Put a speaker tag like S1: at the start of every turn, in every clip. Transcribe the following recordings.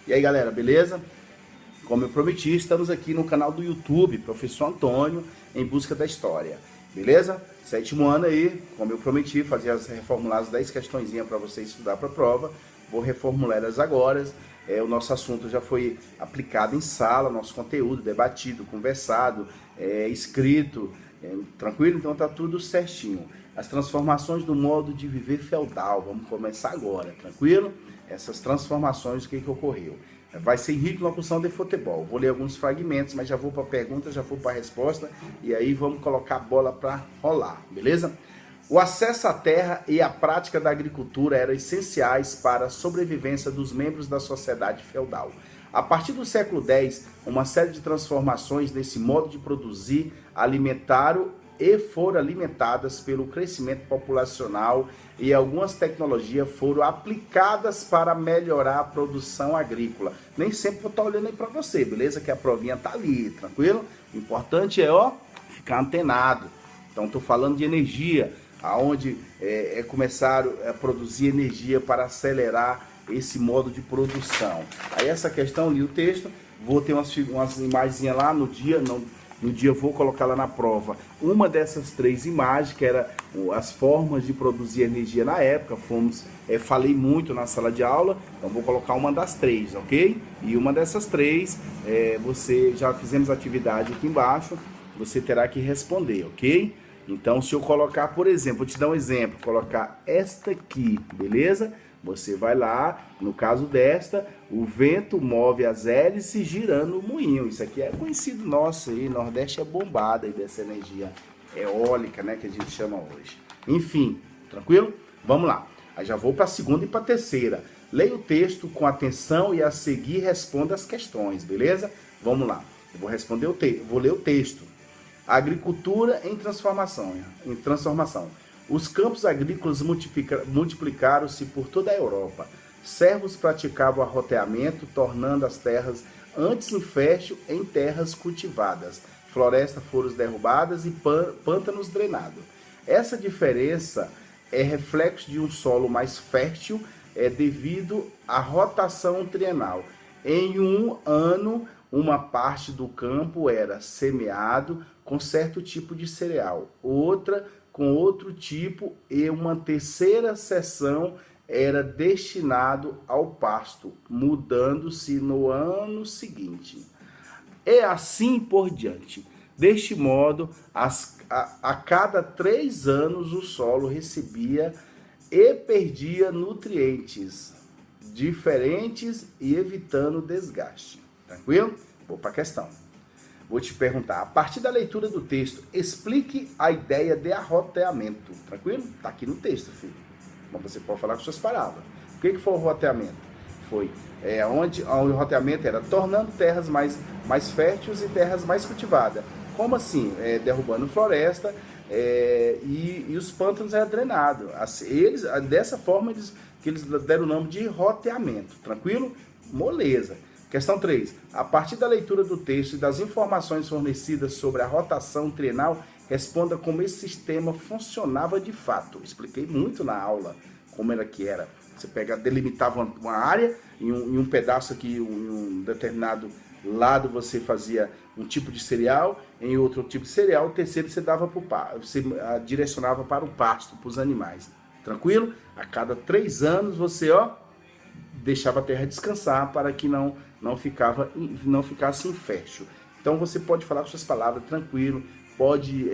S1: E aí galera, beleza? Como eu prometi, estamos aqui no canal do YouTube, Professor Antônio, em busca da história. Beleza? 7º ano aí, como eu prometi, reformular as 10 questõezinhas para você estudar para a prova. Vou reformular elas agora. O nosso assunto já foi aplicado em sala, nosso conteúdo debatido, conversado, escrito, tranquilo? Então tá tudo certinho. As transformações do modo de viver feudal, vamos começar agora, tranquilo? Essas transformações, o que ocorreu? Vai ser rico na locução de futebol. Vou ler alguns fragmentos, mas já vou para a pergunta, já vou para a resposta. E aí vamos colocar a bola para rolar, beleza? O acesso à terra e a prática da agricultura eram essenciais para a sobrevivência dos membros da sociedade feudal. A partir do século X, uma série de transformações nesse modo de produzir alimentaram e foram alimentadas pelo crescimento populacional e algumas tecnologias foram aplicadas para melhorar a produção agrícola. Nem sempre vou estar olhando aí para você, beleza? Que a provinha tá ali, tranquilo? O importante é, ficar antenado. Então, estou falando de energia, aonde começaram a produzir energia para acelerar esse modo de produção. Aí essa questão, li o texto, vou ter umas imagens lá no dia, no dia eu vou colocar lá na prova uma dessas 3 imagens, que era as formas de produzir energia na época. Falei muito na sala de aula, então vou colocar uma das 3, ok? E uma dessas 3, você já fizemos atividade aqui embaixo, você terá que responder, ok? Então se eu colocar, por exemplo, vou te dar um exemplo, colocar esta aqui, beleza? Você vai lá, no caso desta, o vento move as hélices girando o moinho. Isso aqui é conhecido nosso aí, Nordeste é bombado aí dessa energia eólica, né, que a gente chama hoje. Enfim, tranquilo? Vamos lá. Aí já vou para a segunda e para a terceira. Leia o texto com atenção e a seguir responda as questões, beleza? Vamos lá. Eu vou responder vou ler o texto. Agricultura em transformação. Os campos agrícolas multiplicaram-se por toda a Europa. Servos praticavam arroteamento, tornando as terras antes inférteis em terras cultivadas. Florestas foram derrubadas e pântanos drenados. Essa diferença é reflexo de um solo mais fértil, devido à rotação trienal. Em um ano, uma parte do campo era semeado com certo tipo de cereal, outra com outro tipo, e uma terceira seção era destinado ao pasto, mudando-se no ano seguinte. E assim por diante. Deste modo, a cada 3 anos o solo recebia e perdia nutrientes diferentes e evitando desgaste. Tranquilo? Vou para a questão. Vou te perguntar, a partir da leitura do texto, explique a ideia de arroteamento. Tranquilo? Tá aqui no texto, filho. Mas você pode falar com suas palavras. O que foi o arroteamento? Foi onde o arroteamento era tornando terras mais férteis e terras mais cultivadas. Como assim? Derrubando floresta e os pântanos eram drenados. Dessa forma que eles deram o nome de roteamento. Tranquilo? Moleza. Questão 3. A partir da leitura do texto e das informações fornecidas sobre a rotação trienal, responda como esse sistema funcionava de fato. Expliquei muito na aula como era que era. Você delimitava uma área, em um pedaço aqui, em um determinado lado você fazia um tipo de cereal, em outro tipo de cereal, o terceiro você direcionava para o pasto, para os animais. Tranquilo? A cada 3 anos você, deixava a terra descansar para que não ficasse infértil. Então você pode falar com suas palavras tranquilo, pode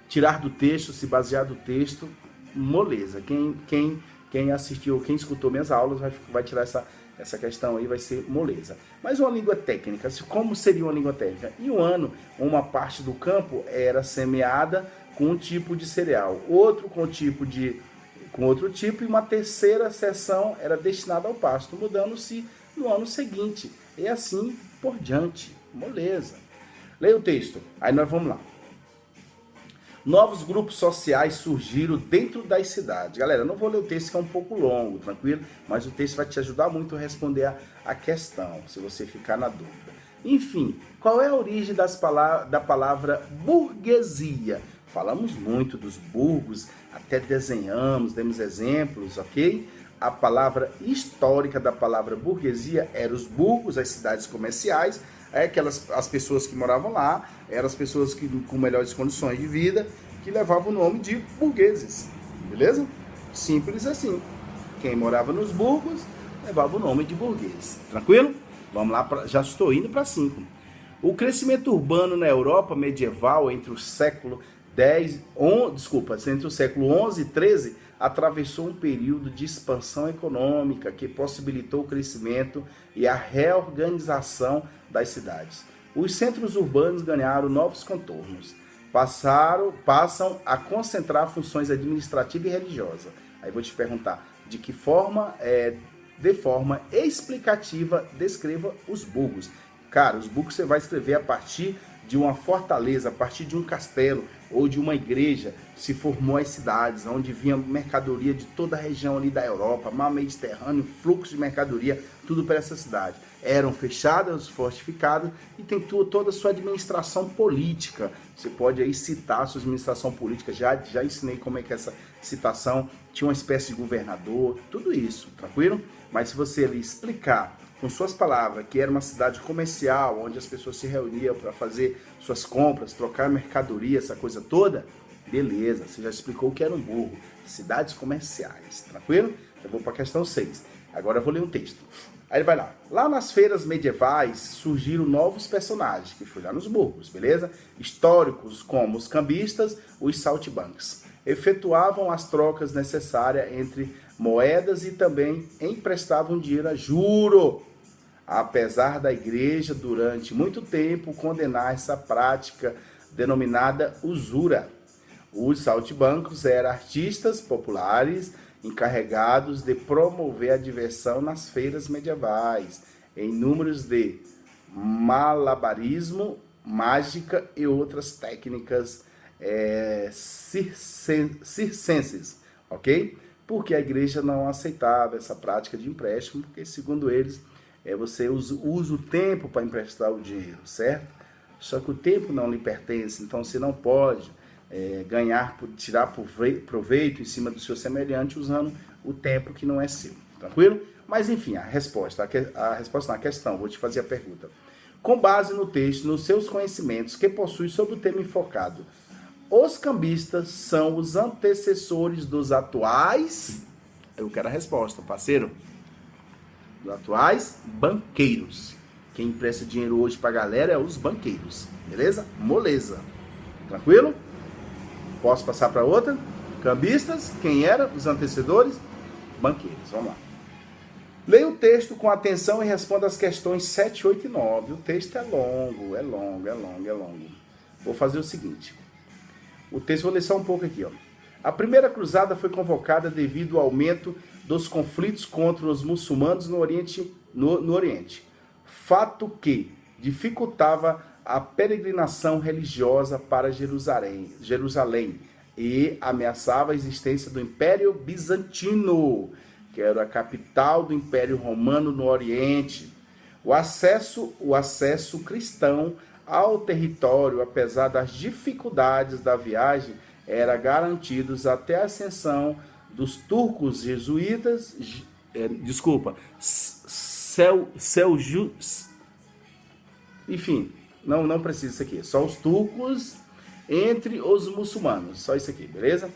S1: tirar do texto, se basear do texto, moleza. Quem assistiu, quem escutou minhas aulas vai tirar essa questão aí, vai ser moleza. Mas uma língua técnica, como seria uma língua técnica? Em um ano, uma parte do campo era semeada com um tipo de cereal, outro com outro tipo, e uma terceira seção era destinada ao pasto, mudando-se no ano seguinte, e assim por diante. Moleza. Leia o texto, aí nós vamos lá. Novos grupos sociais surgiram dentro das cidades. Galera, eu não vou ler o texto, que é um pouco longo, tranquilo? Mas o texto vai te ajudar muito a responder a questão, se você ficar na dúvida. Enfim, qual é a origem da palavra burguesia? Falamos muito dos burgos, até desenhamos, demos exemplos, ok? a palavra histórica da palavra burguesia era os burgos, as cidades comerciais, as pessoas que moravam lá, eram as pessoas que, com melhores condições de vida, que levavam o nome de burgueses, beleza? Simples assim. Quem morava nos burgos levava o nome de burguês, tranquilo? Vamos lá, já estou indo para 5. O crescimento urbano na Europa medieval entre o século entre o século XI e XIII, atravessou um período de expansão econômica que possibilitou o crescimento e a reorganização das cidades. Os centros urbanos ganharam novos contornos, passam a concentrar funções administrativas e religiosas. Aí vou te perguntar, de que forma, de forma explicativa, descreva os burgos. Cara, os burgos você vai escrever a partir de uma fortaleza, a partir de um castelo ou de uma igreja, se formou as cidades, onde vinha mercadoria de toda a região ali da Europa, mar Mediterrâneo, fluxo de mercadoria, tudo para essa cidade. Eram fechadas, fortificadas e tem toda a sua administração política. Você pode aí citar a sua administração política, já ensinei como é que essa citação, tinha uma espécie de governador, tudo isso, tranquilo? Mas se você ali explicar com suas palavras, que era uma cidade comercial, onde as pessoas se reuniam para fazer suas compras, trocar mercadoria, essa coisa toda, beleza, você já explicou o que era um burgo. Cidades comerciais, tranquilo? Eu vou para a questão 6. Agora eu vou ler um texto. Aí ele vai lá. Lá nas feiras medievais surgiram novos personagens, que foi lá nos burgos, beleza? Históricos como os cambistas, os saltimbancos. Efetuavam as trocas necessárias entre moedas e também emprestavam dinheiro a juro. Apesar da igreja, durante muito tempo, condenar essa prática denominada usura. Os saltimbancos eram artistas populares encarregados de promover a diversão nas feiras medievais, em números de malabarismo, mágica e outras técnicas circenses, ok? Porque a igreja não aceitava essa prática de empréstimo, porque segundo eles, você usa o tempo para emprestar o dinheiro, certo? Só que o tempo não lhe pertence, então você não pode tirar proveito em cima do seu semelhante usando o tempo que não é seu, tranquilo? Mas enfim, a resposta na questão, vou te fazer a pergunta. Com base no texto, nos seus conhecimentos que possui sobre o tema enfocado, os cambistas são os antecessores dos atuais... Eu quero a resposta, parceiro. Dos atuais banqueiros. Quem empresta dinheiro hoje pra galera é os banqueiros. Beleza? Moleza. Tranquilo? Posso passar para outra? Cambistas, quem era? Os antecessores? Banqueiros. Vamos lá. Leia o texto com atenção e responda as questões 7, 8 e 9. O texto é longo. Vou fazer o seguinte. O texto, vou ler só um pouco aqui, ó. A primeira cruzada foi convocada devido ao aumento dos conflitos contra os muçulmanos no Oriente, fato que dificultava a peregrinação religiosa para Jerusalém e ameaçava a existência do Império Bizantino, que era a capital do Império Romano no Oriente. O acesso cristão ao território, apesar das dificuldades da viagem, era garantidos até a ascensão dos turcos jesuítas, enfim, não precisa isso aqui, só os turcos entre os muçulmanos, só isso aqui, beleza?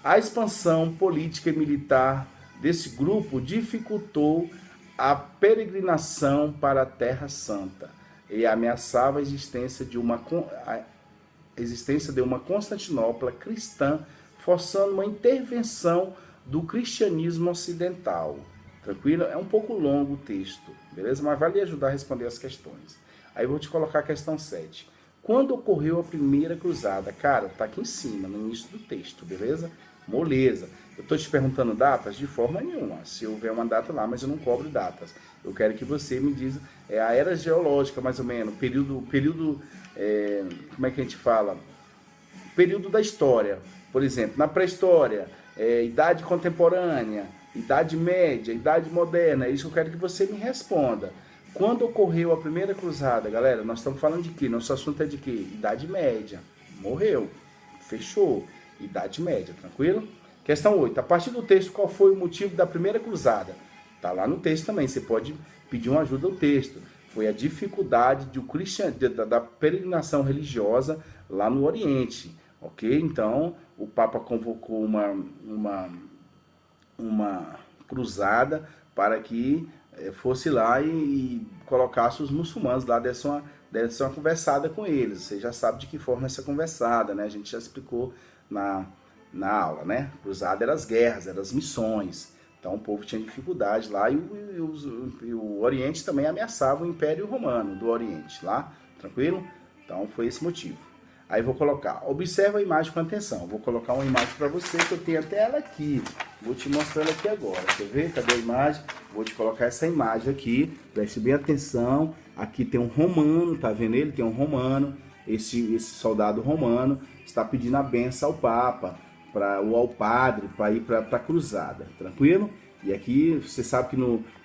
S1: A expansão política e militar desse grupo dificultou a peregrinação para a Terra Santa e ameaçava a existência de uma Constantinopla cristã, forçando uma intervenção do cristianismo ocidental. Tranquilo? É um pouco longo o texto, beleza? Mas vai lhe ajudar a responder as questões. Aí eu vou te colocar a questão 7. Quando ocorreu a primeira cruzada? Cara, tá aqui em cima, no início do texto, beleza? Moleza. Eu tô te perguntando datas? De forma nenhuma. Se houver uma data lá, mas eu não cobro datas. Eu quero que você me diz a era geológica, mais ou menos, período como é que a gente fala? Período da história. Por exemplo, na pré-história, idade contemporânea, idade média, idade moderna. É isso que eu quero que você me responda. Quando ocorreu a primeira cruzada, galera, nós estamos falando de quê? Nosso assunto é de quê? Idade média. Morreu. Fechou. Idade média, tranquilo? Questão 8. A partir do texto, qual foi o motivo da primeira cruzada? Está lá no texto também, você pode pedir uma ajuda ao texto. Foi a dificuldade da peregrinação religiosa lá no Oriente, ok? Então, o Papa convocou uma cruzada para que fosse lá e colocasse os muçulmanos lá, desse uma conversada com eles. Você já sabe de que forma essa conversada, né? A gente já explicou na aula, né? Cruzada eram as guerras, eram as missões. Então o povo tinha dificuldade lá e o Oriente também ameaçava o Império Romano do Oriente lá, tranquilo? Então foi esse motivo. Aí vou colocar, observa a imagem com atenção. Vou colocar uma imagem para você que eu tenho até ela aqui. Vou te mostrando aqui agora. Quer ver? Cadê a imagem? Vou te colocar essa imagem aqui. Preste bem atenção. Aqui tem um romano, tá vendo ele? Tem um romano. Esse soldado romano está pedindo a benção ao Papa, ao padre, para ir para a cruzada. Tranquilo? E aqui você sabe que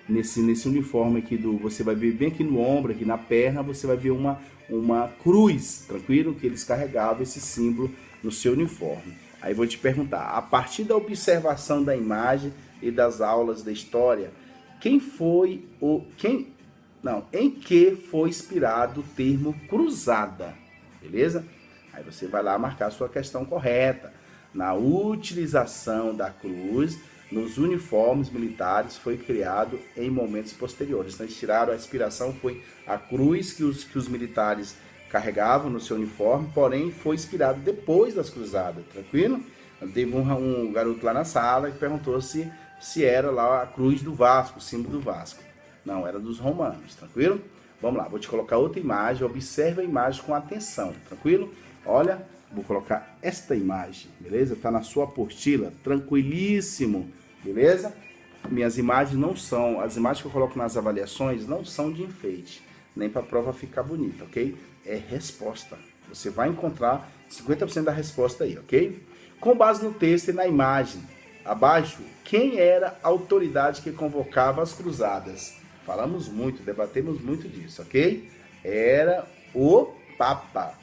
S1: nesse uniforme aqui você vai ver bem aqui no ombro, aqui na perna, você vai ver uma cruz, tranquilo? Que eles carregavam esse símbolo no seu uniforme. Aí vou te perguntar, a partir da observação da imagem e das aulas da história, em que foi inspirado o termo cruzada? Beleza? Aí você vai lá marcar a sua questão correta. Na utilização da cruz nos uniformes militares foi criado em momentos posteriores. Então eles tiraram, a inspiração foi a cruz que os militares carregavam no seu uniforme, porém foi inspirado depois das cruzadas, tranquilo? Teve um garoto lá na sala que perguntou se era lá a cruz do Vasco, o símbolo do Vasco. Não, era dos romanos, tranquilo? Vamos lá, vou te colocar outra imagem, observa a imagem com atenção, tranquilo? Olha, vou colocar esta imagem, beleza? Tá na sua apostila, tranquilíssimo, beleza? Minhas imagens não são, as imagens que eu coloco nas avaliações não são de enfeite, nem para a prova ficar bonita, ok? É resposta. Você vai encontrar 50% da resposta aí, ok? Com base no texto e na imagem, abaixo, quem era a autoridade que convocava as cruzadas? Falamos muito, debatemos muito disso, ok? Era o Papa.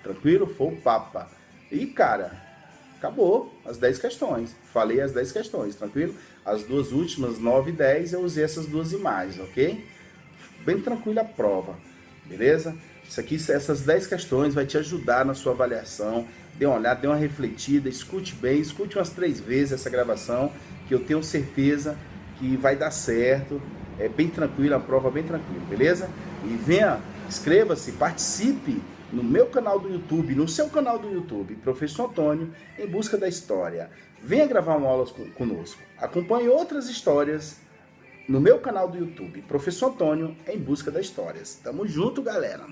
S1: Tranquilo? Foi o Papa. E, cara, acabou as 10 questões. Falei as 10 questões, tranquilo? As duas últimas, 9 e 10, eu usei essas duas imagens, ok? Bem tranquila a prova, beleza? Isso aqui, essas 10 questões vai te ajudar na sua avaliação. Dê uma olhada, dê uma refletida, escute bem, escute umas 3 vezes essa gravação, que eu tenho certeza que vai dar certo. É bem tranquila, a prova bem tranquila, beleza? E venha, inscreva-se, participe no meu canal do YouTube, no seu canal do YouTube, Professor Antônio, em busca da história. Venha gravar uma aula conosco. Acompanhe outras histórias no meu canal do YouTube, Professor Antônio, em busca das histórias. Tamo junto, galera!